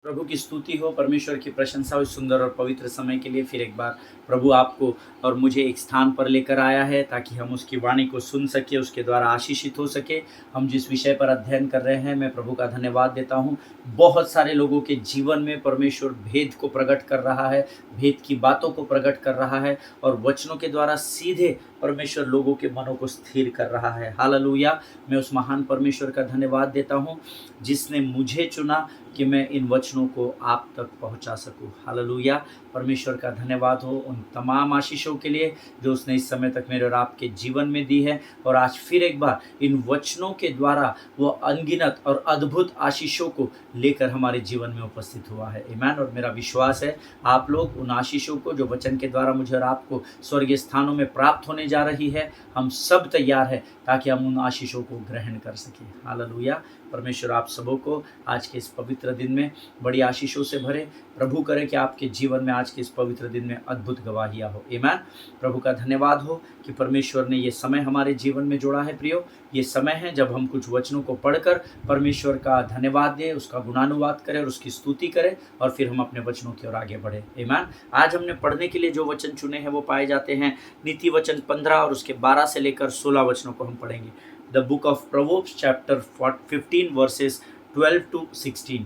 प्रभु की स्तुति हो, परमेश्वर की प्रशंसा हो इस सुंदर और पवित्र समय के लिए। फिर एक बार प्रभु आपको और मुझे एक स्थान पर लेकर आया है ताकि हम उसकी वाणी को सुन सके, उसके द्वारा आशीषित हो सके। हम जिस विषय पर अध्ययन कर रहे हैं, मैं प्रभु का धन्यवाद देता हूँ। बहुत सारे लोगों के जीवन में परमेश्वर भेद को प्रकट कर रहा है, भेद की बातों को प्रकट कर रहा है और वचनों के द्वारा सीधे परमेश्वर लोगों के मनों को स्थिर कर रहा है। हालेलुया। मैं उस महान परमेश्वर का धन्यवाद देता हूँ जिसने मुझे चुना कि मैं इन वचनों को आप तक पहुंचा सकूं। हालेलुया। परमेश्वर का धन्यवाद हो उन तमाम आशीषों के लिए जो उसने इस समय तक मेरे और आपके जीवन में दी है, और आज फिर एक बार इन वचनों के द्वारा वो अनगिनत और अद्भुत आशीषों को लेकर हमारे जीवन में उपस्थित हुआ है। आमीन। और मेरा विश्वास है आप लोग उन आशीषों को जो वचन के द्वारा मुझे और आपको स्वर्गीय स्थानों में प्राप्त होने जा रही है, हम सब तैयार है ताकि हम उन आशीषों को ग्रहण कर सकें। हालेलुया। परमेश्वर आप सबों को आज के इस पवित्र दिन में बड़ी आशीषों से भरे। प्रभु करे कि आपके जीवन में आज के इस पवित्र दिन में अद्भुत गवाहियाँ हो। आमीन। प्रभु का धन्यवाद हो कि परमेश्वर ने ये समय हमारे जीवन में जोड़ा है। प्रियो, ये समय है जब हम कुछ वचनों को पढ़कर परमेश्वर का धन्यवाद दें, उसका गुणानुवाद करें और उसकी स्तुति करें, और फिर हम अपने वचनों की ओर आगे बढ़े। आमीन। आज हमने पढ़ने के लिए जो वचन चुने हैं वो पाए जाते हैं नीति वचन 15 और उसके 12 से लेकर 16 वचनों को हम पढ़ेंगे। The book of proverbs chapter 15 versus 12 to 16।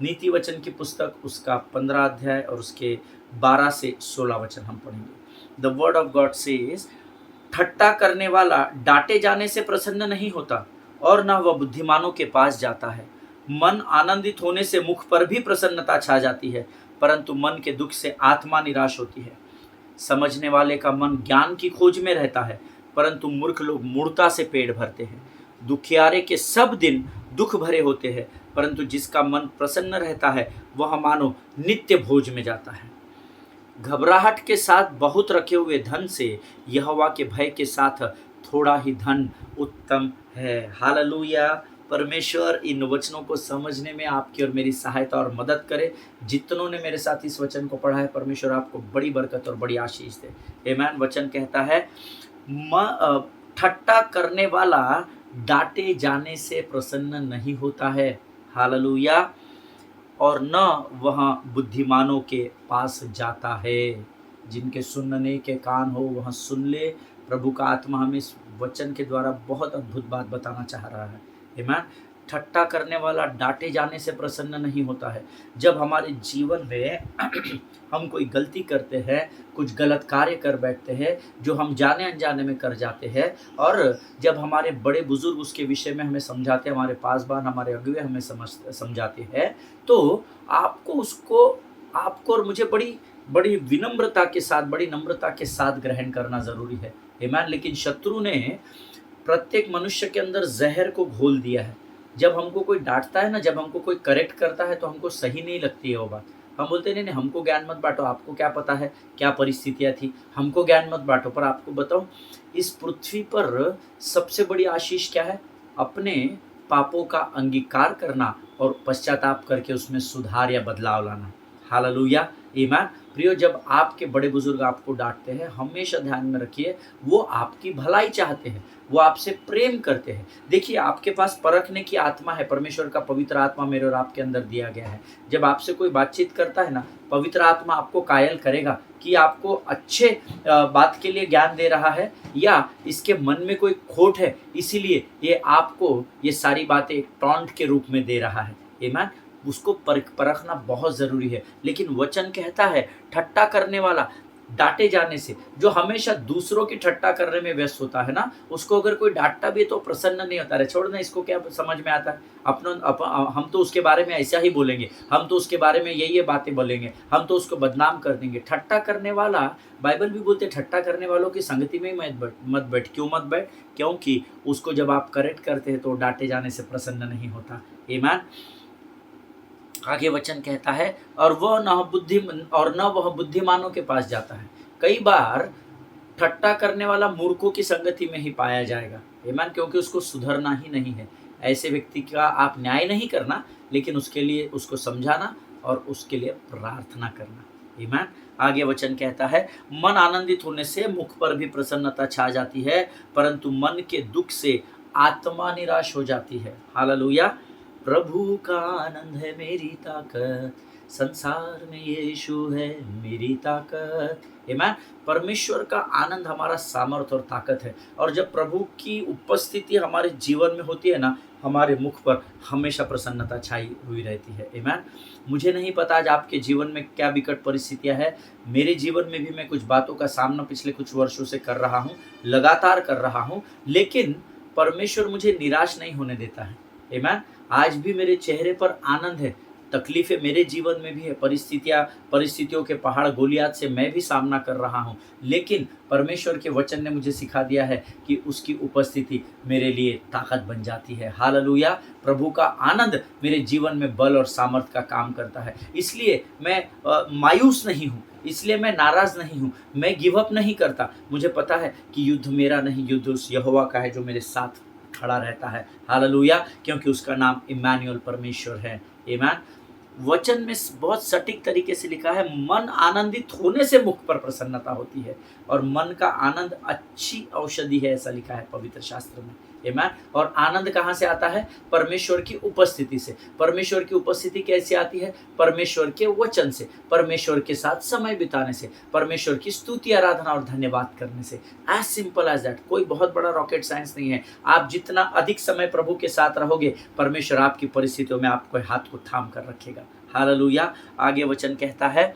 नीति वचन की पुस्तक उसका 15 अध्याय और उसके 12 से 16 वचन हम पढ़ेंगे। The word of God says, ठट्टा करने वाला डांटे जाने से प्रसन्न नहीं होता और न वह बुद्धिमानों के पास जाता है। मन आनंदित होने से मुख पर भी प्रसन्नता छा जाती है, परंतु मन के दुख से आत्मा निराश होती है। समझने वाले का मन ज्ञान की खोज में रहता है, परंतु मूर्ख लोग मूढ़ता से पेट भरते हैं। दुखियारे के सब दिन दुख भरे होते हैं, परंतु जिसका मन प्रसन्न रहता है वह मानो नित्य भोज में जाता है। घबराहट के साथ बहुत रखे हुए धन से यहोवा के भय के साथ थोड़ा ही धन उत्तम है। हालेलुया। परमेश्वर इन वचनों को समझने में आपकी और मेरी सहायता और मदद करे। जितनों ने मेरे साथ इस वचन को पढ़ा है, परमेश्वर आपको बड़ी बरकत और बड़ी आशीष दे। आमीन। वचन कहता है, ठट्टा करने वाला डांटे जाने से प्रसन्न नहीं होता है। हालेलुया। और न वह बुद्धिमानों के पास जाता है। जिनके सुनने के कान हो वह सुन ले। प्रभु का आत्मा हमें इस वचन के द्वारा बहुत अद्भुत बात बताना चाह रहा है। आमीन। ठट्टा करने वाला डांटे जाने से प्रसन्न नहीं होता है। जब हमारे जीवन में हम कोई गलती करते हैं, कुछ गलत कार्य कर बैठते हैं जो हम जाने अनजाने में कर जाते हैं, और जब हमारे बड़े बुजुर्ग उसके विषय में हमें समझाते हैं, हमारे पासबान हमारे अगुवे हमें समझाते हैं, तो आपको और मुझे बड़ी विनम्रता के साथ, बड़ी नम्रता के साथ ग्रहण करना ज़रूरी है। आमीन। लेकिन शत्रु ने प्रत्येक मनुष्य के अंदर जहर को घोल दिया है। जब हमको कोई डांटता है ना, जब हमको कोई करेक्ट करता है, तो हमको सही नहीं लगती है वो बात। हम बोलते नहीं हमको ज्ञान मत बांटो, आपको क्या पता है क्या परिस्थितियाँ थी, हमको ज्ञान मत बांटो। पर आपको बताऊं, इस पृथ्वी पर सबसे बड़ी आशीष क्या है? अपने पापों का अंगीकार करना और पश्चाताप करके उसमें सुधार या बदलाव लाना। हालेलुया। ईमान। प्रियो, जब आपके बड़े बुजुर्ग आपको डांटते हैं, हमेशा ध्यान में रखिए वो आपकी भलाई चाहते हैं, वो आपसे प्रेम करते हैं। देखिए, आपके पास परखने की आत्मा है, परमेश्वर का पवित्र आत्मा मेरे और आपके अंदर दिया गया है। जब आपसे कोई बातचीत करता है ना, पवित्र आत्मा आपको कायल करेगा कि आपको अच्छे बात के लिए ज्ञान दे रहा है या इसके मन में कोई खोट है, इसीलिए ये आपको ये सारी बातें टॉन्ट के रूप में दे रहा है। आमीन। उसको परखना बहुत ज़रूरी है। लेकिन वचन कहता है, ठट्टा करने वाला डांटे जाने से, जो हमेशा दूसरों की ठट्टा करने में व्यस्त होता है ना, उसको अगर कोई डांटता भी तो प्रसन्न नहीं होता। अरे छोड़ ना, इसको क्या समझ में आता है, हम तो उसके बारे में ऐसा ही बोलेंगे, हम तो उसके बारे में ये बातें बोलेंगे, हम तो उसको बदनाम कर देंगे। ठट्टा करने वाला, बाइबल भी बोलते ठट्टा करने वालों की संगति में मत बैठ। क्यों मत बैठ? क्योंकि उसको जब आप करेक्ट करते हैं तो डांटे जाने से प्रसन्न नहीं होता। ईमान। आगे वचन कहता है, और न वह बुद्धिमानों के पास जाता है। कई बार ठट्टा करने वाला मूर्खों की संगति में ही पाया जाएगा। आमीन। क्योंकि उसको सुधरना ही नहीं है। ऐसे व्यक्ति का आप न्याय नहीं करना, लेकिन उसके लिए उसको समझाना और उसके लिए प्रार्थना करना। आमीन। आगे वचन कहता है, मन आनंदित होने से मुख पर भी प्रसन्नता छा जाती है, परंतु मन के दुख से आत्मा निराश हो जाती है। हालेलुया। प्रभु का आनंद है मेरी ताकत, संसार में यीशु है मेरी ताकत। आमीन। परमेश्वर का आनंद हमारा सामर्थ्य और ताकत है, और जब प्रभु की उपस्थिति हमारे जीवन में होती है ना, हमारे मुख पर हमेशा प्रसन्नता छाई हुई रहती है। आमीन। मुझे नहीं पता आज आपके जीवन में क्या विकट परिस्थितियां हैं। मेरे जीवन में भी मैं कुछ बातों का सामना पिछले कुछ वर्षों से कर रहा हूँ, लगातार कर रहा हूँ, लेकिन परमेश्वर मुझे निराश नहीं होने देता है। आमीन। आज भी मेरे चेहरे पर आनंद है। तकलीफें मेरे जीवन में भी है, परिस्थितियों के पहाड़ गोलियात से मैं भी सामना कर रहा हूँ, लेकिन परमेश्वर के वचन ने मुझे सिखा दिया है कि उसकी उपस्थिति मेरे लिए ताकत बन जाती है। हालेलुया। प्रभु का आनंद मेरे जीवन में बल और सामर्थ का काम करता है। इसलिए मैं मायूस नहीं हूँ, इसलिए मैं नाराज नहीं हूँ, मैं गिव अप नहीं करता। मुझे पता है कि युद्ध मेरा नहीं, युद्ध उस यहोवा का है जो मेरे साथ खड़ा रहता है। हालेलुया। क्योंकि उसका नाम इम्मानुएल परमेश्वर है। आमीन। वचन में बहुत सटीक तरीके से लिखा है, मन आनंदित होने से मुख पर प्रसन्नता होती है, और मन का आनंद अच्छी औषधि है, ऐसा लिखा है पवित्र शास्त्र में। आमीन। और आनंद कहाँ से आता है? परमेश्वर की उपस्थिति से। परमेश्वर की उपस्थिति कैसे आती है? परमेश्वर के वचन से, परमेश्वर के साथ समय बिताने से, परमेश्वर की स्तुति आराधना और धन्यवाद करने से। As simple as that. कोई बहुत बड़ा रॉकेट साइंस नहीं है। आप जितना अधिक समय प्रभु के साथ रहोगे, परमेश्वर आपकी परिस्थितियों में आपको हाथ को थाम कर रखेगा। हालेलुया। आगे वचन कहता है,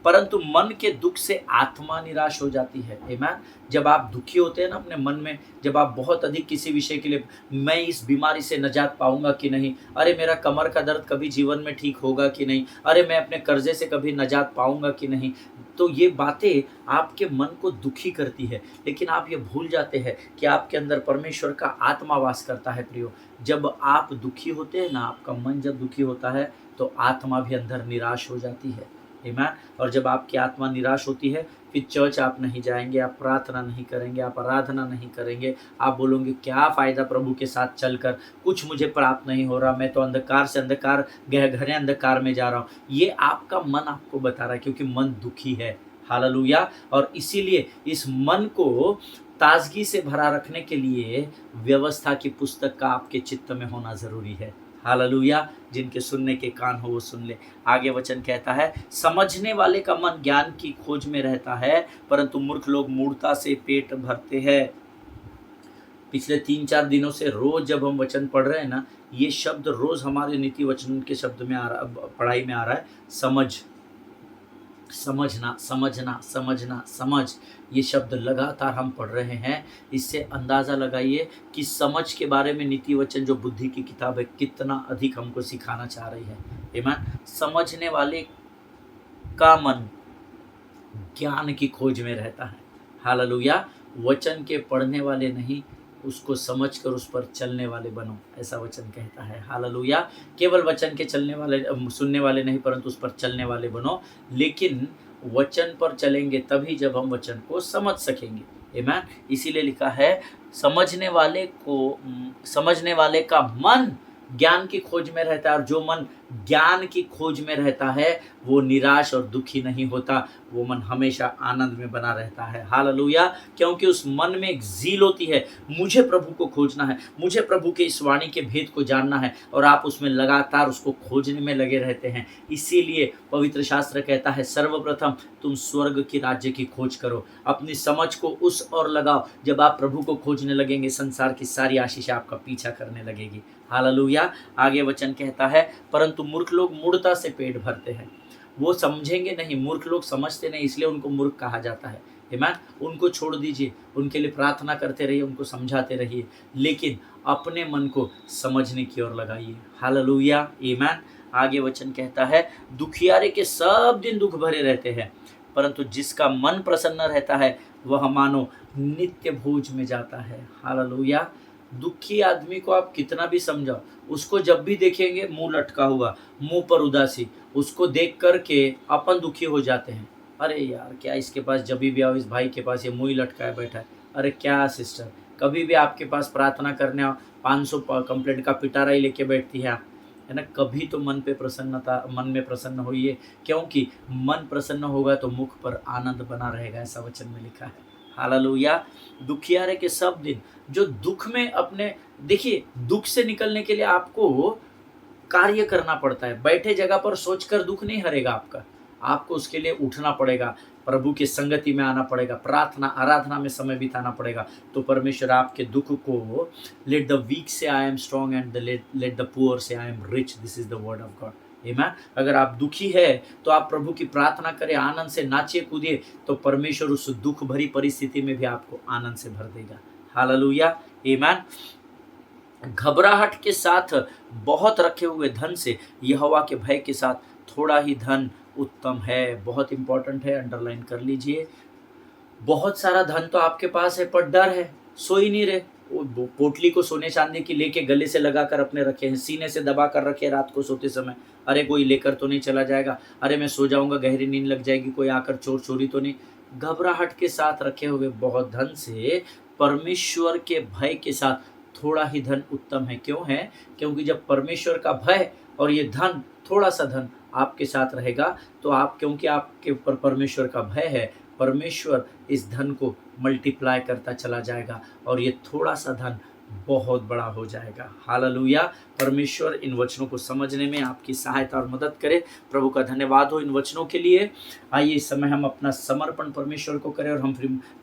परंतु मन के दुख से आत्मा निराश हो जाती है। आमीन। जब आप दुखी होते हैं ना अपने मन में, जब आप बहुत अधिक किसी विषय के लिए, मैं इस बीमारी से निजात पाऊंगा कि नहीं, अरे मेरा कमर का दर्द कभी जीवन में ठीक होगा कि नहीं, अरे मैं अपने कर्जे से कभी निजात पाऊंगा कि नहीं, तो ये बातें आपके मन को दुखी करती है। लेकिन आप ये भूल जाते हैं कि आपके अंदर परमेश्वर का आत्मा वास करता है। प्रियो, जब आप दुखी होते हैं ना, आपका मन जब दुखी होता है तो आत्मा भी अंदर निराश हो जाती है। आमीन। और जब आपकी आत्मा निराश होती है, फिर चर्च आप नहीं जाएंगे, आप प्रार्थना नहीं करेंगे, आप आराधना नहीं करेंगे, आप बोलोगे क्या फ़ायदा प्रभु के साथ चलकर, कुछ मुझे प्राप्त नहीं हो रहा, मैं तो अंधकार से अंधकार, घने अंधकार में जा रहा हूँ। ये आपका मन आपको बता रहा है, क्योंकि मन दुखी है। हालेलुया। और इसीलिए इस मन को ताजगी से भरा रखने के लिए व्यवस्था की पुस्तक का आपके चित्त में होना ज़रूरी है। हालेलुया। जिनके सुनने के कान हो वो सुन ले। आगे वचन कहता है, समझने वाले का मन ज्ञान की खोज में रहता है, परंतु मूर्ख लोग मूढ़ता से पेट भरते हैं। पिछले 3-4 दिनों से रोज जब हम वचन पढ़ रहे हैं ना, ये शब्द रोज हमारे नीति वचन के शब्द में आ रहा, पढ़ाई में आ रहा है। समझना, समझना, समझना, समझ, ये शब्द लगातार हम पढ़ रहे हैं। इससे अंदाज़ा लगाइए कि समझ के बारे में नीति वचन जो बुद्धि की किताब है, कितना अधिक हमको सिखाना चाह रही है। आमीन। समझने वाले का मन ज्ञान की खोज में रहता है। हालेलुया। वचन के पढ़ने वाले नहीं, उसको समझकर उस पर चलने वाले बनो, ऐसा वचन कहता है। हालेलुया। केवल वचन के चलने वाले, सुनने वाले नहीं, परंतु उस पर चलने वाले बनो। लेकिन वचन पर चलेंगे तभी जब हम वचन को समझ सकेंगे। आमीन। इसीलिए लिखा है, समझने वाले का मन ज्ञान की खोज में रहता है, और जो मन ज्ञान की खोज में रहता है वो निराश और दुखी नहीं होता, वो मन हमेशा आनंद में बना रहता है। हालेलुया। क्योंकि उस मन में एक ज़ील होती है, मुझे प्रभु को खोजना है, मुझे प्रभु के इस वाणी के भेद को जानना है, और आप उसमें लगातार उसको खोजने में लगे रहते हैं। इसीलिए पवित्र शास्त्र कहता है, सर्वप्रथम तुम स्वर्ग के राज्य की खोज करो, अपनी समझ को उस ओर लगाओ। जब आप प्रभु को खोजने लगेंगे, संसार की सारी आशीष आपका पीछा करने लगेगी। हालेलुया। आगे वचन कहता है, परंतु मूर्ख लोग मूढ़ता से पेट भरते हैं। वो समझेंगे नहीं, मूर्ख लोग समझते नहीं, इसलिए उनको मूर्ख कहा जाता है। आमीन। उनको छोड़ दीजिए, उनके लिए प्रार्थना करते रहिए, उनको समझाते रहिए, लेकिन अपने मन को समझने की ओर लगाइए। हालेलुया। आमीन। आगे वचन कहता है, दुखियारे के सब दिन दुख भरे रहते हैं, परंतु जिसका मन प्रसन्न रहता है वह मानो नित्य भोज में जाता है। हालेलुया। दुखी आदमी को आप कितना भी समझाओ, उसको जब भी देखेंगे मुंह लटका हुआ, मुंह पर उदासी, उसको देख कर के अपन दुखी हो जाते हैं। अरे यार, क्या इसके पास, जब भी आओ इस भाई के पास ये मुंह ही लटकाए बैठा है। अरे क्या सिस्टर, कभी भी आपके पास प्रार्थना करने आओ, 500 कंप्लेंट का पिटारा ही लेके बैठती है आप, है ना। कभी तो मन में प्रसन्न होइए, क्योंकि मन प्रसन्न होगा तो मुख पर आनंद बना रहेगा, ऐसा वचन में लिखा है। हालेलुया। दुखियारे के सब दिन, जो दुख में अपने, देखिए दुख से निकलने के लिए आपको कार्य करना पड़ता है। बैठे जगह पर सोचकर दुःख नहीं हरेगा आपका, आपको उसके लिए उठना पड़ेगा, प्रभु की संगति में आना पड़ेगा, प्रार्थना आराधना में समय बिताना पड़ेगा। तो परमेश्वर आपके दुःख को, late the weak say I am strong and let the poor say I am rich, this is the word of God. आमीन। अगर आप दुखी है तो आप प्रभु की प्रार्थना करें, आनंद से नाचिए कूदिए, तो परमेश्वर उस दुख भरी परिस्थिति में भी आपको आनंद से भर देगा। हालेलुया, आमीन। घबराहट के साथ बहुत रखे हुए धन से यहोवा के भय के साथ थोड़ा ही धन उत्तम है। बहुत इंपॉर्टेंट है, अंडरलाइन कर लीजिए। बहुत सारा धन तो आपके पास है पर डर है, सो ही नहीं रहे। वो पोटली को सोने चांदी की लेके गले से लगा कर अपने रखे हैं, सीने से दबा कर रखे रात को सोते समय, अरे कोई लेकर तो नहीं चला जाएगा, अरे मैं सो जाऊंगा गहरी नींद लग जाएगी, कोई आकर चोर चोरी तो नहीं। घबराहट के साथ रखे हुए बहुत धन से परमेश्वर के भय के साथ थोड़ा ही धन उत्तम है। क्यों है? क्योंकि जब परमेश्वर का भय और ये धन, थोड़ा सा धन आपके साथ रहेगा तो आप, क्योंकि आपके ऊपर परमेश्वर का भय है, परमेश्वर इस धन को मल्टीप्लाई करता चला जाएगा और ये थोड़ा सा धन बहुत बड़ा हो जाएगा। हालेलुया। परमेश्वर इन वचनों को समझने में आपकी सहायता और मदद करे। प्रभु का धन्यवाद हो इन वचनों के लिए। आइए इस समय हम अपना समर्पण परमेश्वर को करें और हम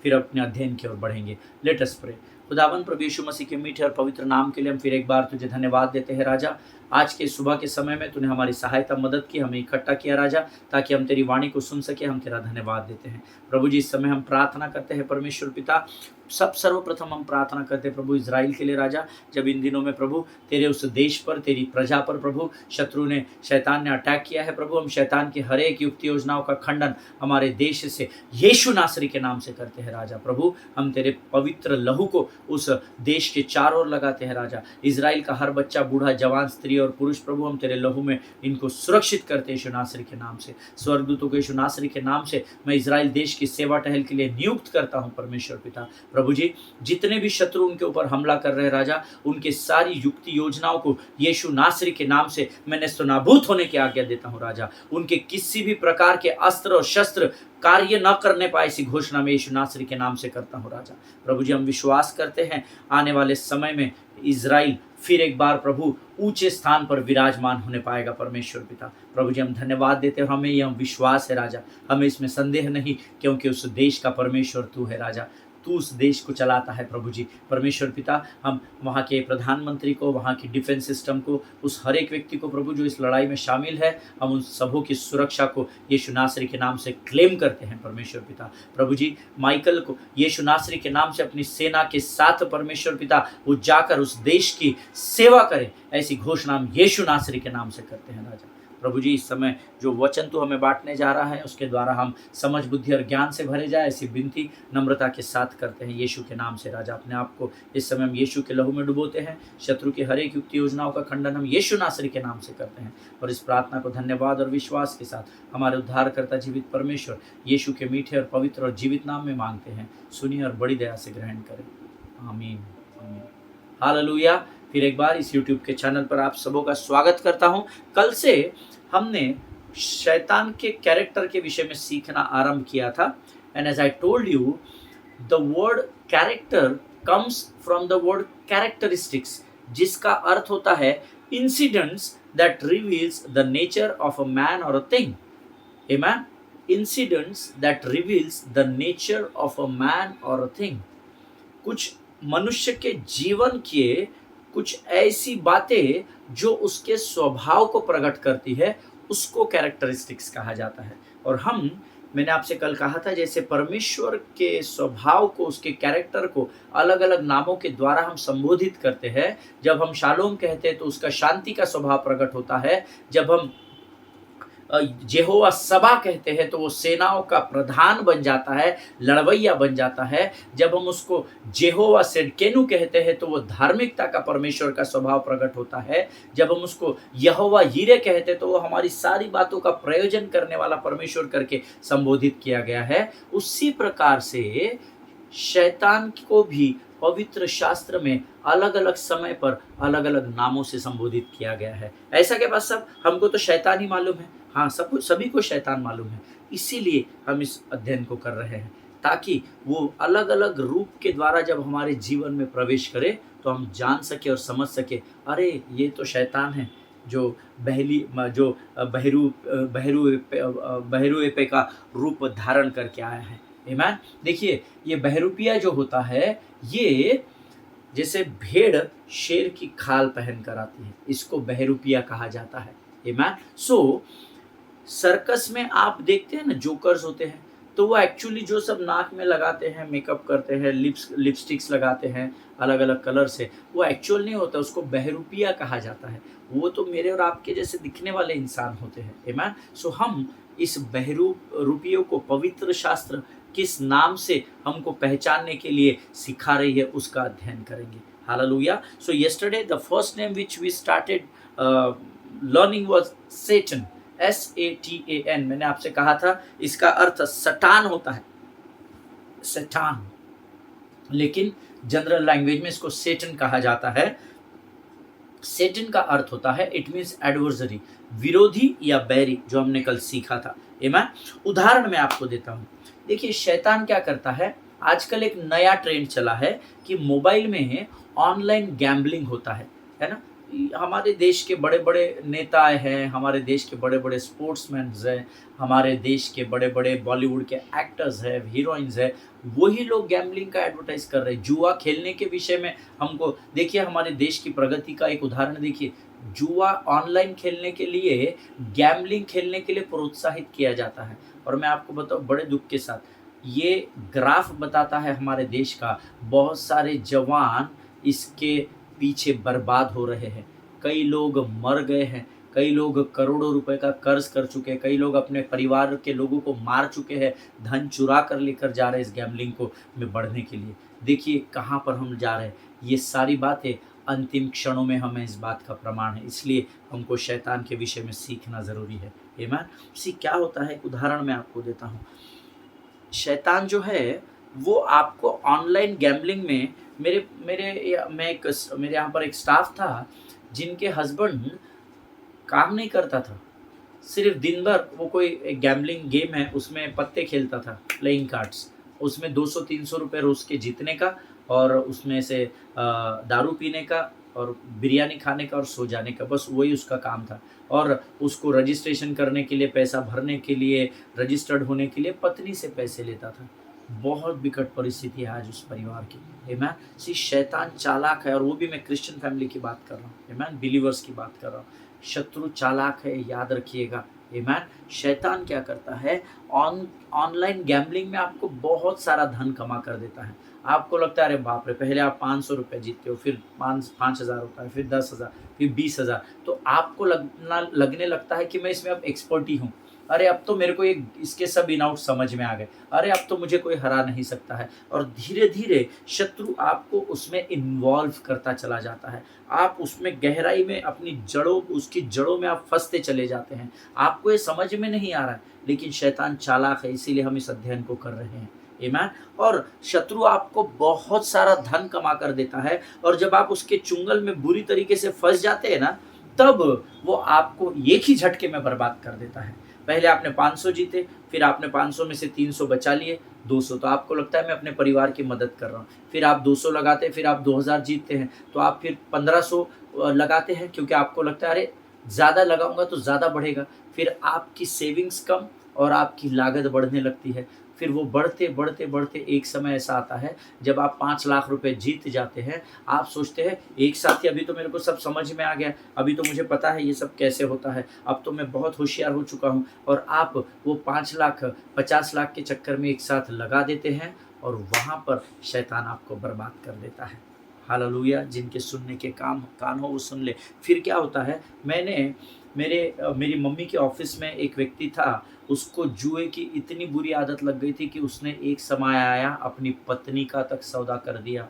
फिर अपने अध्ययन की ओर बढ़ेंगे। Let us pray. खुदावन प्रभु यीशु मसीह के मीठे और पवित्र नाम के लिए हम फिर एक बार तुझे धन्यवाद देते हैं राजा। आज के सुबह के समय में तूने हमारी सहायता मदद की, हमें इकट्ठा किया राजा, ताकि हम तेरी वाणी को सुन सके। हम तेरा धन्यवाद देते हैं प्रभु जी। इस समय हम प्रार्थना करते हैं परमेश्वर पिता, सब सर्वप्रथम हम प्रार्थना करते हैं प्रभु इजराइल के लिए राजा। जब इन दिनों में प्रभु तेरे उस देश पर, तेरी प्रजा पर प्रभु शत्रु ने, शैतान ने अटैक किया है प्रभु, हम शैतान की हर एक युक्ति योजनाओं का खंडन हमारे देश से यीशु नासरी के नाम से करते हैं राजा। प्रभु हम तेरे पवित्र लहू को उस देश के चारों ओर लगाते हैं राजा। इजराइल का हर बच्चा, बूढ़ा, जवान, स्त्री और पुरुष प्रभु हम तेरे लहू में इनको सुरक्षित करते हैं यीशु नासरी के नाम से। स्वर्गदूतों को यीशु नासरी के नाम से मैं इजराइल देश की सेवा टहल के लिए नियुक्त करता हूँ परमेश्वर पिता। प्रभु जी जितने भी शत्रु उनके ऊपर हमला कर रहे हैं राजा, उनके सारी युक्ति योजनाओं को यीशु नासरी के नाम से मैं नेस्तनाबूद होने की आज्ञा देता हूँ राजा। उनके किसी भी प्रकार के अस्त्र और शस्त्र कार्य न करने पाए, इसी घोषणा में यीशु नासरी के नाम से करता हूँ राजा। प्रभु जी हम विश्वास करते हैं आने वाले समय में इजराइल फिर एक बार प्रभु ऊंचे स्थान पर विराजमान होने पाएगा परमेश्वर पिता। प्रभु जी हम धन्यवाद देते हैं, हमें यह विश्वास है राजा, हमें इसमें संदेह नहीं, क्योंकि उस देश का परमेश्वर तू है राजा। तू उस देश को चलाता है प्रभु जी। परमेश्वर पिता हम वहाँ के प्रधानमंत्री को, वहाँ की डिफेंस सिस्टम को, उस हर एक व्यक्ति को प्रभु जो इस लड़ाई में शामिल है, हम उन सबों की सुरक्षा को यीशु नासरी के नाम से क्लेम करते हैं परमेश्वर पिता। प्रभु जी माइकल को यीशु नासरी के नाम से अपनी सेना के साथ परमेश्वर पिता वो जाकर उस देश की सेवा करे, ऐसी घोषणा हम यीशु नासरी के नाम से करते हैं राजा। प्रभु जी इस समय जो वचन तू हमें बांटने जा रहा है उसके द्वारा हम समझ, बुद्धि और ज्ञान से भरे जाए, ऐसी विनती नम्रता के साथ करते हैं यीशु के नाम से राजा। अपने आप को इस समय हम यीशु के लहू में डुबोते हैं। शत्रु की हर एक युक्ति योजनाओं का खंडन हम यीशु नासरी के नाम से करते हैं और इस प्रार्थना को धन्यवाद और विश्वास के साथ हमारे उद्धारकर्ता जीवित परमेश्वर यीशु के मीठे और पवित्र और जीवित नाम में मांगते हैं। सुनिए और बड़ी दया से ग्रहण करें। आमीन, आमीन। हालेलुया। फिर एक बार इस YouTube के चैनल पर आप सबों का स्वागत करता हूं। कल से हमने शैतान के कैरेक्टर के विषय में सीखना आरंभ किया था। And as I told you, the word character comes from the word characteristics, जिसका अर्थ होता है incidents that reveals the nature of a man और अ थिंग। आमीन। Incidents that reveals the nature of a man और a thing. कुछ मनुष्य के जीवन के कुछ ऐसी बातें जो उसके स्वभाव को प्रकट करती है, उसको कैरेक्टरिस्टिक्स कहा जाता है। और मैंने आपसे कल कहा था, जैसे परमेश्वर के स्वभाव को, उसके कैरेक्टर को अलग अलग नामों के द्वारा हम संबोधित करते हैं। जब हम शालोम कहते हैं तो उसका शांति का स्वभाव प्रकट होता है। जब हम यहोवा सबा कहते हैं तो वो सेनाओं का प्रधान बन जाता है, लड़वैया बन जाता है। जब हम उसको यहोवा सेडकेनु कहते हैं तो वो धार्मिकता का परमेश्वर का स्वभाव प्रकट होता है। जब हम उसको यहोवा यीरे कहते हैं तो वो हमारी सारी बातों का प्रयोजन करने वाला परमेश्वर करके संबोधित किया गया है। उसी प्रकार से शैतान को भी पवित्र शास्त्र में अलग अलग समय पर अलग अलग नामों से संबोधित किया गया है। ऐसा के पास सब हमको तो शैतान ही मालूम है, हाँ सभी को शैतान मालूम है। इसीलिए हम इस अध्ययन को कर रहे हैं, ताकि वो अलग अलग रूप के द्वारा जब हमारे जीवन में प्रवेश करे तो हम जान सके और समझ सके, अरे ये तो शैतान है, जो बहरूपे का रूप धारण करके आया है। आमीन। देखिए ये बहरूपिया जो होता है, ये जैसे भेड़ शेर की खाल पहन कर आती है, इसको बहरूपिया कहा जाता है। आमीन। सो सर्कस में आप देखते हैं ना, जोकर्स होते हैं, तो वो एक्चुअली जो सब नाक में लगाते हैं, मेकअप करते हैं, लिपस्टिक्स लगाते हैं अलग अलग कलर से, वो एक्चुअल नहीं होता, उसको बहरूपिया कहा जाता है। वो तो मेरे और आपके जैसे दिखने वाले इंसान होते हैं। आमीन। सो हम इस बहरूपियों को पवित्र शास्त्र किस नाम से हमको पहचानने के लिए सिखा रही है, उसका अध्ययन करेंगे। Hallelujah. So yesterday the first name which we started learning was Satan, SATAN। मैंने आपसे कहा था इसका अर्थ सटान होता है, सटान, लेकिन जनरल लैंग्वेज में इसको सेटन कहा जाता है। सेटन का अर्थ होता है, इट मीन्स एडवर्सरी, विरोधी या बैरी, जो हमने कल सीखा था। आमीन। उदाहरण मैं आपको देता हूँ। देखिए शैतान क्या करता है, आजकल एक नया ट्रेंड चला है कि मोबाइल में ऑनलाइन गैम्बलिंग होता है ना। हमारे देश के बड़े बड़े नेता हैं, हमारे देश के बड़े बड़े स्पोर्ट्समैन हैं, हमारे देश के बड़े बड़े बॉलीवुड के एक्टर्स हैं, हीरोइंस हैं, वही लोग गैम्बलिंग का एडवर्टाइज कर रहे हैं। जुआ खेलने के विषय में हमको देखिए, हमारे देश की प्रगति का एक उदाहरण देखिए, जुआ ऑनलाइन खेलने के लिए, गैम्बलिंग खेलने के लिए प्रोत्साहित किया जाता है। और मैं आपको बताऊं बड़े दुख के साथ, ये ग्राफ बताता है हमारे देश का, बहुत सारे जवान इसके पीछे बर्बाद हो रहे हैं। कई लोग मर गए हैं, कई लोग करोड़ों रुपए का कर्ज कर चुके हैं, कई लोग अपने परिवार के लोगों को मार चुके हैं, धन चुरा कर लेकर जा रहे हैं इस गैम्बलिंग को में बढ़ने के लिए। देखिए कहाँ पर हम जा रहे हैं। ये सारी बातें अंतिम क्षणों में हमें इस बात का प्रमाण है, इसलिए हमको शैतान के विषय में सीखना ज़रूरी है। आमीन। सी क्या होता है, एक उदाहरण मैं आपको देता हूँ। शैतान जो है वो आपको ऑनलाइन गैम्बलिंग में, मेरे यहाँ पर एक स्टाफ था जिनके हस्बैंड काम नहीं करता था, सिर्फ दिन भर वो कोई एक गैम्बलिंग गेम है उसमें पत्ते खेलता था, प्लेइंग कार्ड्स, उसमें 200-300 रुपये रोज़ के जीतने का, और उसमें से दारू पीने का और बिरयानी खाने का और सो जाने का, बस वही उसका काम था। और उसको रजिस्ट्रेशन करने के लिए, पैसा भरने के लिए, रजिस्टर्ड होने के लिए पत्नी से पैसे लेता था। बहुत विकट परिस्थिति है आज उस परिवार की। आमीन। सी शैतान चालाक है, और वो भी मैं क्रिश्चियन फैमिली की बात कर रहा हूँ। आमीन। बिलीवर्स की बात कर रहा हूँ। शत्रु चालाक है, याद रखिएगा। आमीन। शैतान क्या करता है, ऑनलाइन गैम्बलिंग में आपको बहुत सारा धन कमा कर देता है। आपको लगता है अरे बाप रे, पहले आप 500 रुपये जीतते हो, फिर 5,000 होता है, फिर 10,000, फिर 20,000, तो आपको लगने लगता है कि मैं इसमें अब एक्सपर्ट ही हूँ। अरे अब तो मेरे को ये इसके सब इन आउट समझ में आ गए, अरे अब तो मुझे कोई हरा नहीं सकता है। और धीरे धीरे शत्रु आपको उसमें इन्वॉल्व करता चला जाता है, आप उसमें गहराई में अपनी जड़ों, उसकी जड़ों में आप फंसते चले जाते हैं। आपको ये समझ में नहीं आ रहा है, लेकिन शैतान चालाक है, इसीलिए हम इस अध्ययन को कर रहे हैं। आमीन। और शत्रु आपको बहुत सारा धन कमा कर देता है, और जब आप उसके चुंगल में बुरी तरीके से फंस जाते हैं ना, तब वो आपको एक ही झटके में बर्बाद कर देता है। पहले आपने 500 जीते, फिर आपने 500 में से 300 बचा लिए, 200, तो आपको लगता है मैं अपने परिवार की मदद कर रहा हूँ। फिर आप 200 लगाते, फिर आप 2000 जीतते हैं, तो आप फिर 1500 लगाते हैं, क्योंकि आपको लगता है अरे ज़्यादा लगाऊंगा तो ज़्यादा बढ़ेगा। फिर आपकी सेविंग्स कम और आपकी लागत बढ़ने लगती है। फिर वो बढ़ते बढ़ते बढ़ते एक समय ऐसा आता है जब आप 5 लाख रुपए जीत जाते हैं। आप सोचते हैं एक साथ ही अभी तो मेरे को सब समझ में आ गया, अभी तो मुझे पता है ये सब कैसे होता है, अब तो मैं बहुत होशियार हो चुका हूँ, और आप वो 5 लाख 50 लाख के चक्कर में एक साथ लगा देते हैं, और वहाँ पर शैतान आपको बर्बाद कर देता है। हालेलुया। जिनके सुनने के कान हो वो सुन ले। फिर क्या होता है, मेरी मम्मी के ऑफिस में एक व्यक्ति था, उसको जुए की इतनी बुरी आदत लग गई थी कि उसने एक समय आया अपनी पत्नी का तक सौदा कर दिया।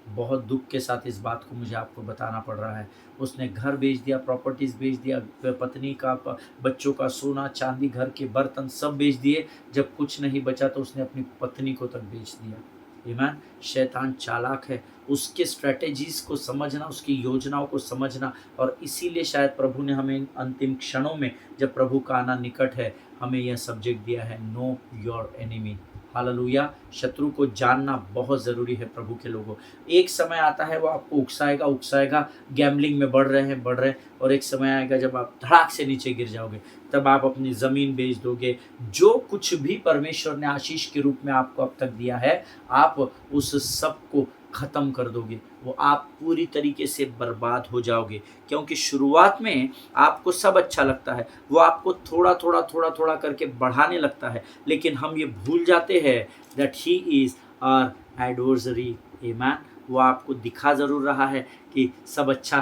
बहुत दुख के साथ इस बात को मुझे आपको बताना पड़ रहा है। उसने घर बेच दिया, प्रॉपर्टीज़ बेच दिया, पत्नी का, बच्चों का सोना चांदी, घर के बर्तन सब बेच दिए। जब कुछ नहीं बचा तो उसने अपनी पत्नी को तक बेच दिया। ईमान। शैतान चालाक है, उसके स्ट्रैटेजीज़ को समझना, उसकी योजनाओं को समझना, और इसीलिए शायद प्रभु ने हमें इन अंतिम क्षणों में, जब प्रभु का आना निकट है, हमें यह सब्जेक्ट दिया है, नो योर एनिमी। हालेलुया। शत्रु को जानना बहुत ज़रूरी है प्रभु के लोगों। एक समय आता है वो आपको उकसाएगा, गैम्बलिंग में बढ़ रहे हैं और एक समय आएगा जब आप धड़ाक से नीचे गिर जाओगे, तब आप अपनी ज़मीन बेच दोगे। जो कुछ भी परमेश्वर ने आशीष के रूप में आपको अब तक दिया है, आप उस सब को ख़त्म कर दोगे। वो आप पूरी तरीके से बर्बाद हो जाओगे, क्योंकि शुरुआत में आपको सब अच्छा लगता है, वो आपको थोड़ा करके बढ़ाने लगता है, लेकिन हम ये भूल जाते हैं that he is our adversary. आमीन। वो आपको दिखा ज़रूर रहा है कि सब अच्छा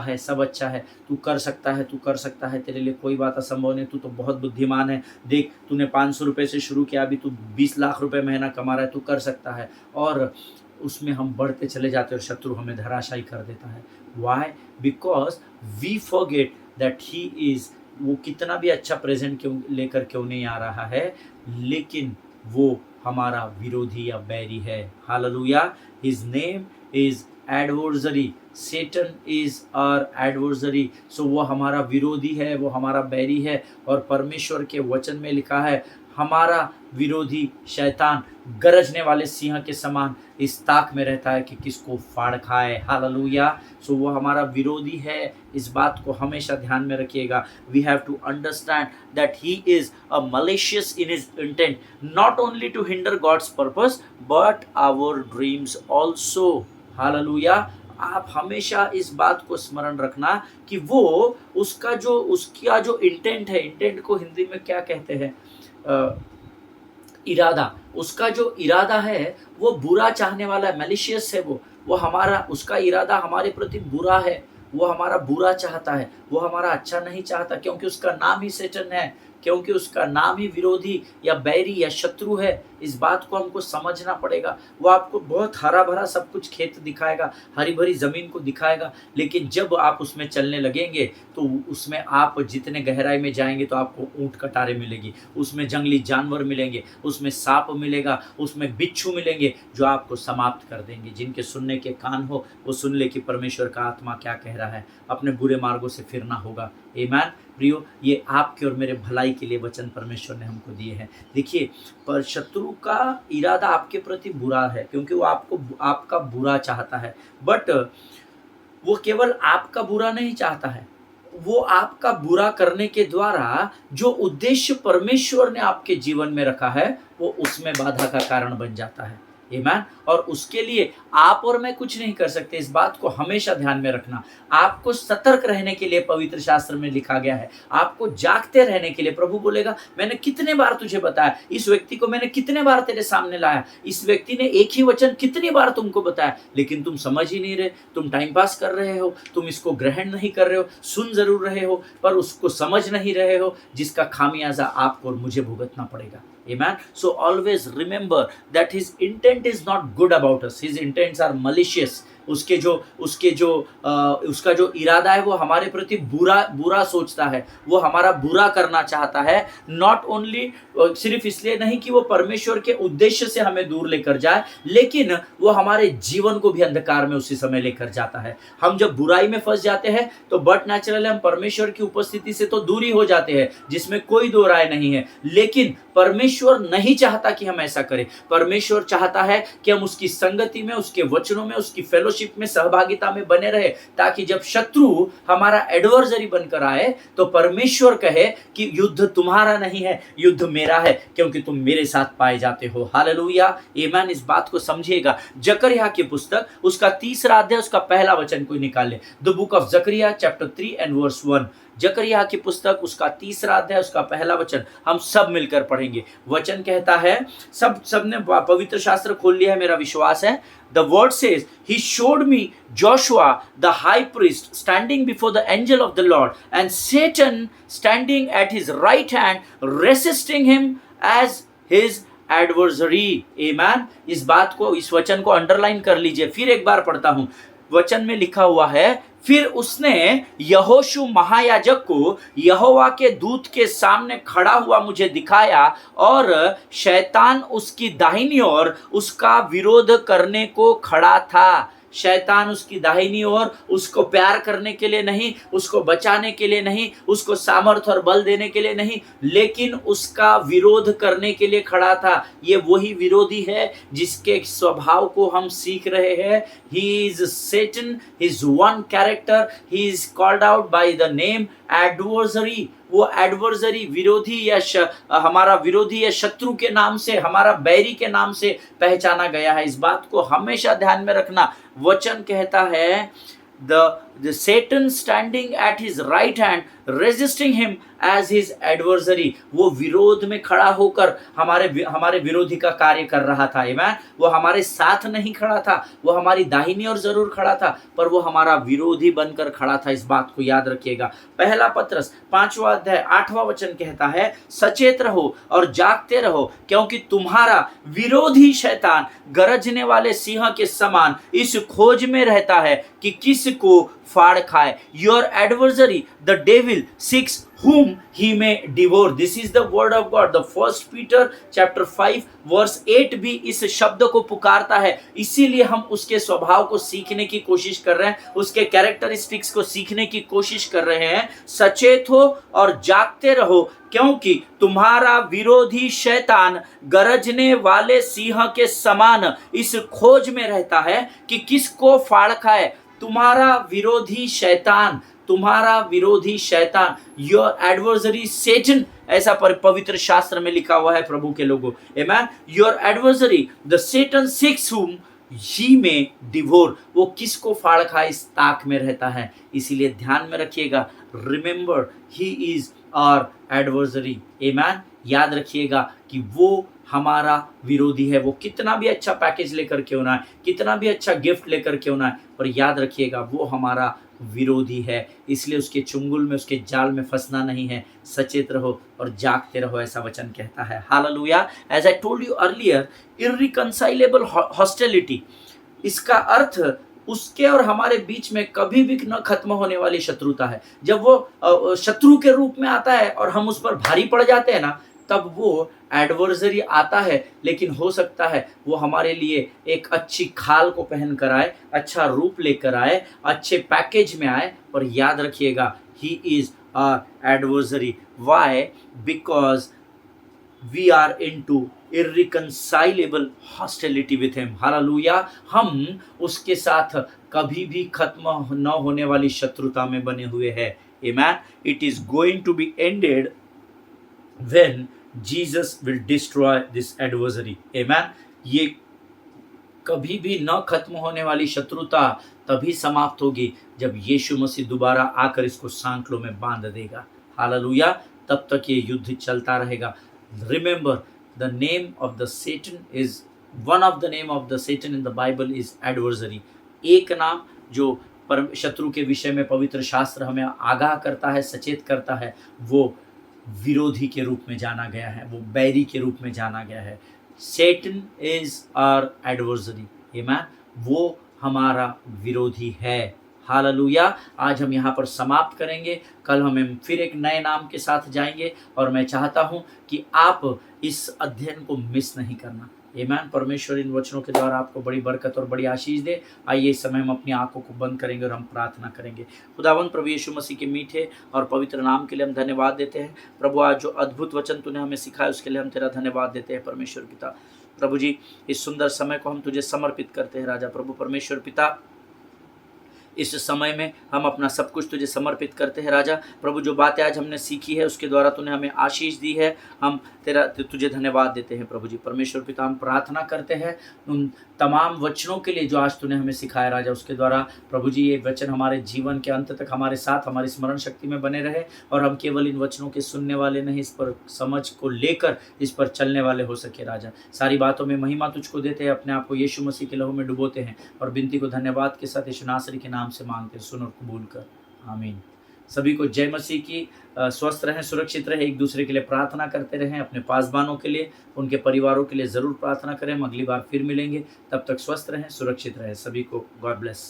है, तू कर सकता है, तेरे लिए कोई बात असंभव नहीं, तू तो बहुत बुद्धिमान है, देख तूने 500 रुपये से शुरू किया, अभी तू 20 लाख रुपए महीना कमा रहा है, तू कर सकता है। और उसमें हम बढ़ते चले जाते हैं और शत्रु हमें धराशायी कर देता है। Why? Because we forget that he is, वो कितना भी अच्छा प्रेजेंट लेकर क्यों नहीं आ रहा है, लेकिन वो हमारा विरोधी या बैरी है। Hallelujah. His name is adversary, Satan is our adversary. So वो हमारा विरोधी है, वो हमारा बैरी है। और परमेश्वर के वचन में लिखा है, हमारा विरोधी शैतान गरजने वाले सिंह के समान इस ताक में रहता है कि किसको फाड़ खाए। हालेलुया। सो वो हमारा विरोधी है, इस बात को हमेशा ध्यान में रखिएगा। We have to understand that he is a malicious in his intent, not only to hinder God's purpose but our dreams also. हालेलुया। आप हमेशा इस बात को स्मरण रखना कि वो उसका जो इंटेंट है, इंटेंट को हिंदी में क्या कहते हैं, इरादा, उसका जो इरादा है वो बुरा चाहने वाला है, मैलिशियस है। वो हमारा, उसका इरादा हमारे प्रति बुरा है, वो हमारा बुरा चाहता है, वो हमारा अच्छा नहीं चाहता, क्योंकि उसका नाम ही सैटन है, क्योंकि उसका नाम ही विरोधी या बैरी या शत्रु है। इस बात को हमको समझना पड़ेगा। वो आपको बहुत हरा भरा सब कुछ खेत दिखाएगा, हरी भरी ज़मीन को दिखाएगा, लेकिन जब आप उसमें चलने लगेंगे तो उसमें आप जितने गहराई में जाएंगे तो आपको ऊंट कटारे मिलेगी, उसमें जंगली जानवर मिलेंगे, उसमें सांप मिलेगा, उसमें बिच्छू मिलेंगे जो आपको समाप्त कर देंगे। जिनके सुनने के कान हो वो सुन ले कि परमेश्वर का आत्मा क्या कह रहा है। अपने बुरे मार्गों से फिरना होगा। आमीन। प्रियो, ये आपके और मेरे भलाई के लिए वचन परमेश्वर ने हमको दिए हैं। देखिए, पर शत्रु का इरादा आपके प्रति बुरा है, क्योंकि वो आपका बुरा चाहता है। बट वो केवल आपका बुरा नहीं चाहता है, वो आपका बुरा करने के द्वारा जो उद्देश्य परमेश्वर ने आपके जीवन में रखा है वो उसमें बाधा का कारण बन जाता है। आमीन। और उसके लिए आप और मैं कुछ नहीं कर सकते। इस बात को हमेशा ध्यान में रखना। आपको सतर्क रहने के लिए पवित्र शास्त्र में लिखा गया है, आपको जागते रहने के लिए। प्रभु बोलेगा, मैंने कितने बार तुझे बताया, इस व्यक्ति को मैंने कितने बार तेरे सामने लाया, इस व्यक्ति ने एक ही वचन कितनी बार तुमको बताया, लेकिन तुम समझ ही नहीं रहे, तुम टाइम पास कर रहे हो, तुम इसको ग्रहण नहीं कर रहे हो, सुन जरूर रहे हो पर उसको समझ नहीं रहे हो, जिसका खामियाजा आपको और मुझे भुगतना पड़ेगा। Amen. So always remember that his intent is not good about us. His intents are malicious. उसका जो इरादा है वो हमारे प्रति बुरा सोचता है, वो हमारा बुरा करना चाहता है। नॉट ओनली, सिर्फ इसलिए नहीं कि वो परमेश्वर के उद्देश्य से हमें दूर लेकर जाए, लेकिन वो हमारे जीवन को भी अंधकार में उसी समय लेकर जाता है। हम जब बुराई में फंस जाते हैं तो बट नेचुरली हम परमेश्वर की उपस्थिति से तो दूर ही हो जाते हैं, जिसमें कोई दो राय नहीं है। लेकिन परमेश्वर नहीं चाहता कि हम ऐसा करें। परमेश्वर चाहता है कि हम उसकी संगति में, उसके वचनों में, उसकी फेलोशिप में, सहभागिता में बने रहे, ताकि जब शत्रु हमारा एडवर्सरी बनकर आए तो परमेश्वर कहे कि युद्ध तुम्हारा नहीं है, युद्ध मेरा है, क्योंकि तुम मेरे साथ पाए जाते हो। हालेलुया। आमीन। इस बात को समझिएगा। जकरिया की पुस्तक उसका 3रा अध्याय उसका पहला वचन कोई निकाल ले। The book of Zechariah chapter 3 and verse 1। जकरिया की पुस्तक उसका 3रा अध्याय उसका पहला वचन हम सब मिलकर पढ़ेंगे। वचन कहता है, सबने पवित्र शास्त्र खोल लिया है, मेरा विश्वास है। The word says, he showed me Joshua the high priest standing before the angel of the Lord, and Satan standing at his right hand, resisting him as his adversary. Amen. इस बात को, इस वचन को अंडरलाइन कर लीजिए। फिर एक बार पढ़ता हूं। वचन में लिखा हुआ है, फिर उसने यहोशू महायाजक को यहोवा के दूत के सामने खड़ा हुआ मुझे दिखाया, और शैतान उसकी दाहिनी ओर उसका विरोध करने को खड़ा था। शैतान उसकी दाहिनी ओर उसको प्यार करने के लिए नहीं, उसको बचाने के लिए नहीं, उसको सामर्थ्य और बल देने के लिए नहीं, लेकिन उसका विरोध करने के लिए खड़ा था। ये वही विरोधी है जिसके स्वभाव को हम सीख रहे हैं। He is Satan, his one character, he is called out by the name adversary। वो एडवर्सरी विरोधी या हमारा विरोधी या शत्रु के नाम से, हमारा बैरी के नाम से पहचाना गया है। इस बात को हमेशा ध्यान में रखना। वचन कहता है the Satan standing at his right hand resisting him as his adversary। वो विरोध में खड़ा होकर हमारे विरोधी का कार्य कर रहा था। आमीन। वो हमारे साथ नहीं खड़ा था, वो हमारी दाहिनी ओर जरूर खड़ा था, पर वो हमारा विरोधी बनकर खड़ा था। इस बात को याद रखिएगा। पहला पत्रस 5वां अध्याय 8वां वचन कहता है, सचेत रहो और जागते रहो, क्योंकि तुम्हारा विरोधी शैतान गरजने वाले सिंह के समान इस खोज में रहता है कि किसको फाड़ खाए। Your adversary, the devil, seeks whom he may devour। This is the word of God। The First Peter chapter 5 verse 8 भी इस शब्द को पुकारता है। इसीलिए हम उसके स्वभाव को सीखने की कोशिश कर रहे हैं, उसके कैरेक्टरिस्टिक्स को सीखने की कोशिश कर रहे हैं। सचेत हो और जागते रहो, क्योंकि तुम्हारा विरोधी शैतान गरजने वाले सिंह के समान इस खोज में रहता है कि किसको फाड़ खाए। तुम्हारा विरोधी शैतान, तुम्हारा विरोधी शैतान, योर एडवर्सरी सेटन, ऐसा पवित्र शास्त्र में लिखा हुआ है प्रभु के लोगों। आमीन। Your adversary the Satan seeks whom he में डिवोर। वो किसको फाड़ खाए इस ताक में रहता है। इसीलिए ध्यान में रखिएगा, remember he is our adversary. आमीन। याद रखिएगा कि वो हमारा विरोधी है। वो कितना भी अच्छा पैकेज लेकर क्यों ना है, कितना भी अच्छा गिफ्ट लेकर क्यों ना है, पर याद रखिएगा वो हमारा विरोधी है। इसलिए उसके चुंगल में, उसके जाल में फंसना नहीं है। सचेत रहो और जागते रहो, ऐसा वचन कहता है। Hallelujah. As I told you earlier, irreconcilable hostility, इसका अर्थ उसके और हमारे बीच में कभी भी न खत्म होने वाली शत्रुता है। जब वो शत्रु के रूप में आता है और हम उस पर भारी पड़ जाते हैं ना, तब वो एडवर्सरी आता है, लेकिन हो सकता है वो हमारे लिए एक अच्छी खाल को पहन कर आए, अच्छा रूप लेकर आए, अच्छे पैकेज में आए, पर याद रखिएगा he is our adversary. Why? Because we are into irreconcilable hostility with him. Hallelujah. हम उसके साथ कभी भी खत्म न होने वाली शत्रुता में बने हुए हैं। आमीन। It is going to be ended when Jesus will destroy this adversary। Amen। ये कभी भी न खत्म होने वाली शत्रुता तभी समाप्त होगी जब यीशु मसीह दोबारा आकर इसको सांकलों में बांध देगा। हालेलुया। तब तक ये युद्ध चलता रहेगा। Remember, the name of the Satan is one of the name of the Satan in the Bible is adversary. एक नाम जो परम शत्रु के विषय में पवित्र शास्त्र हमें आगाह करता है, सचेत करता है, वो विरोधी के रूप में जाना गया है, वो बैरी के रूप में जाना गया है। सेटन इज आवर एडवर्सरी। आमीन। वो हमारा विरोधी है। हालेलुया। आज हम यहाँ पर समाप्त करेंगे। कल हम फिर एक नए नाम के साथ जाएंगे, और मैं चाहता हूँ कि आप इस अध्ययन को मिस नहीं करना। आमीन। परमेश्वर इन वचनों के द्वारा आपको बड़ी बरकत और बड़ी आशीष दे। आइए इस समय हम अपनी आंखों को बंद करेंगे और हम प्रार्थना करेंगे। खुदावंद प्रभु यीशु मसीह के मीठे और पवित्र नाम के लिए हम धन्यवाद देते हैं। प्रभु, आज जो अद्भुत वचन तूने हमें सिखाया उसके लिए हम तेरा धन्यवाद देते हैं। परमेश्वर पिता, प्रभु जी, इस सुंदर समय को हम तुझे समर्पित करते हैं। राजा प्रभु परमेश्वर पिता, इस समय में हम अपना सब कुछ तुझे समर्पित करते हैं। राजा प्रभु, जो बातें आज हमने सीखी है उसके द्वारा तूने हमें आशीष दी है, हम तुझे धन्यवाद देते हैं। प्रभु जी परमेश्वर पिता, हम प्रार्थना करते हैं उन तमाम वचनों के लिए जो आज तूने हमें सिखाया राजा, उसके द्वारा प्रभु जी ये वचन हमारे जीवन के अंत तक हमारे साथ, हमारी स्मरण शक्ति में बने रहे, और हम केवल इन वचनों के सुनने वाले नहीं, इस पर समझ को लेकर इस पर चलने वाले हो सके। राजा सारी बातों में महिमा तुझको देते हैं, अपने आप को यीशु मसीह के लहू में डुबोते हैं, और विनती को धन्यवाद के साथ यीशु नासरी के नाम से मांगते हैं। सुन और कबूल कर। आमीन। सभी को जय मसीह की। स्वस्थ रहें, सुरक्षित रहें, एक दूसरे के लिए प्रार्थना करते रहें। अपने पासबानों के लिए, उनके परिवारों के लिए ज़रूर प्रार्थना करें। हम अगली बार फिर मिलेंगे, तब तक स्वस्थ रहें, सुरक्षित रहें। सभी को गॉड ब्लेस।